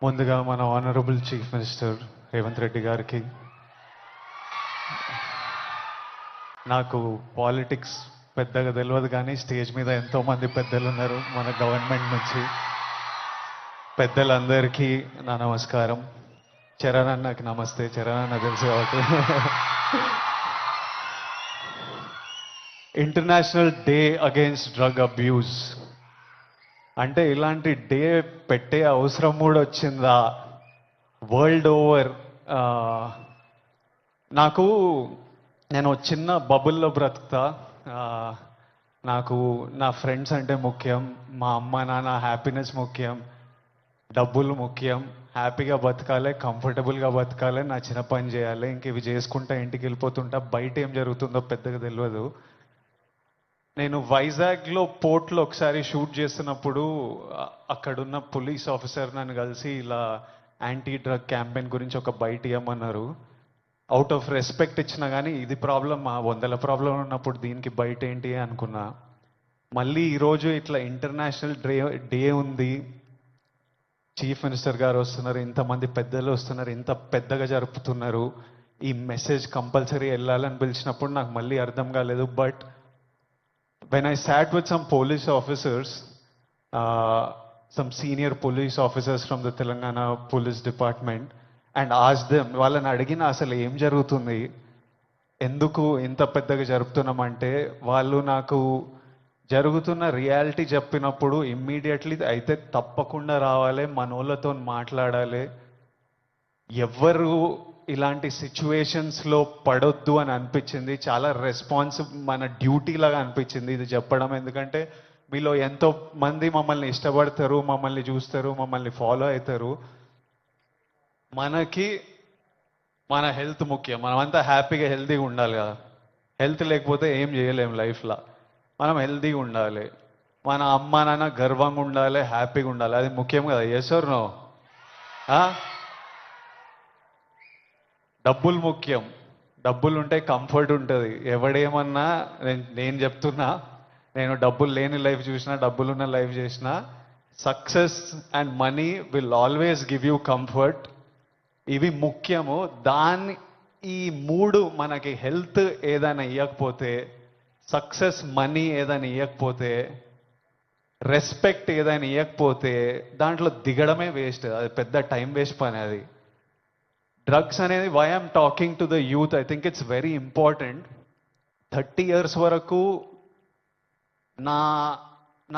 ముందుగా మన honourable chief minister Revanth Reddy గారికి, నాకు పాలిటిక్స్ పెద్దగా తెలియదు కానీ స్టేజ్ మీద ఎంతోమంది పెద్దలు ఉన్నారు మన గవర్నమెంట్ నుంచి. పెద్దలందరికీ నా నమస్కారం. చరణ్ అన్నకి నమస్తే. చరణ్ అన్న తెలుసు కాబట్టి. International day against drug abuse అంటే ఇలాంటి డే పెట్టే అవసరం కూడా వచ్చిందా వరల్డ్ ఓవర్? నేను చిన్న బబుల్లో బ్రతుకుతా. నాకు నా ఫ్రెండ్స్ అంటే ముఖ్యం, మా అమ్మ నాన్న హ్యాపీనెస్ ముఖ్యం, డబ్బులు ముఖ్యం, హ్యాపీగా బతకాలి, కంఫర్టబుల్గా బతకాలి, నా చిన్న పని చేయాలి, ఇంక ఇవి చేసుకుంటా ఇంటికి వెళ్ళిపోతుంటా. బయట ఏం జరుగుతుందో పెద్దగా తెలియదు. నేను వైజాగ్లో పోర్ట్లో ఒకసారి షూట్ చేస్తున్నప్పుడు అక్కడున్న పోలీస్ ఆఫీసర్ నన్ను కలిసి ఇలా యాంటీ డ్రగ్ క్యాంపెయిన్ గురించి ఒక బయట ఇవ్వమన్నారు. అవుట్ ఆఫ్ రెస్పెక్ట్ ఇచ్చినా కానీ ఇది ప్రాబ్లం, ఆ 100 ప్రాబ్లం ఉన్నప్పుడు దీనికి బయట ఏంటి అనుకున్నా. మళ్ళీ ఈరోజు ఇట్లా ఇంటర్నేషనల్ డే ఉంది, చీఫ్ మినిస్టర్ గారు వస్తున్నారు, ఇంతమంది పెద్దలు వస్తున్నారు, ఇంత పెద్దగా జరుపుతున్నారు, ఈ మెసేజ్ కంపల్సరీ వెళ్ళాలని పిలిచినప్పుడు నాకు మళ్ళీ అర్థం కాలేదు. But when I sat with some police officers, some senior police officers from the Telangana Police Department, and asked them, వాళ్ళని అడిగిన అసలు ఏం జరుగుతుంది, ఎందుకు ఇంత పెద్దగా జరుపుతున్నామంటే, వాళ్ళు నాకు జరుగుతున్న రియాలిటీ చెప్పినప్పుడు ఇమ్మీడియట్లీ అయితే తప్పకుండా రావాలి, మనోళ్ళతో మాట్లాడాలి, ఎవ్వరు ఇలాంటి సిచ్యువేషన్స్లో పడొద్దు అని అనిపించింది. చాలా మన డ్యూటీ లాగా అనిపించింది ఇది చెప్పడం. ఎందుకంటే మీలో ఎంతో మంది మమ్మల్ని ఇష్టపడతారు, మమ్మల్ని చూస్తారు, మమ్మల్ని ఫాలో అవుతారు. మనకి మన హెల్త్ ముఖ్యం. మనమంతా హ్యాపీగా హెల్తీగా ఉండాలి కదా. హెల్త్ లేకపోతే ఏం చేయలేము లైఫ్లో. మనం హెల్తీగా ఉండాలి, మన అమ్మ నాన్న గర్వంగా ఉండాలి, హ్యాపీగా ఉండాలి, అది ముఖ్యం కదా. Yes or no? డబ్బులు ముఖ్యం. డబ్బులు ఉంటే కంఫర్ట్ ఉంటుంది. ఎవడేమన్నా నేను చెప్తున్నా, నేను డబ్బులు లేని లైఫ్ చూసినా, డబ్బులున్న లైఫ్ చేసినా, success and money will always give you comfort. ఇవి ముఖ్యము. ఈ మూడు మనకి హెల్త్ ఏదైనా ఇవ్వకపోతే, సక్సెస్ మనీ ఏదైనా ఇవ్వకపోతే, రెస్పెక్ట్ ఏదైనా ఇవ్వకపోతే దాంట్లో దిగడమే వేస్ట్. అది పెద్ద టైం వేస్ట్ పని. అది డ్రగ్స్ అనేది, why I'm talking to the youth, I think it's very important. 30 years వరకు నా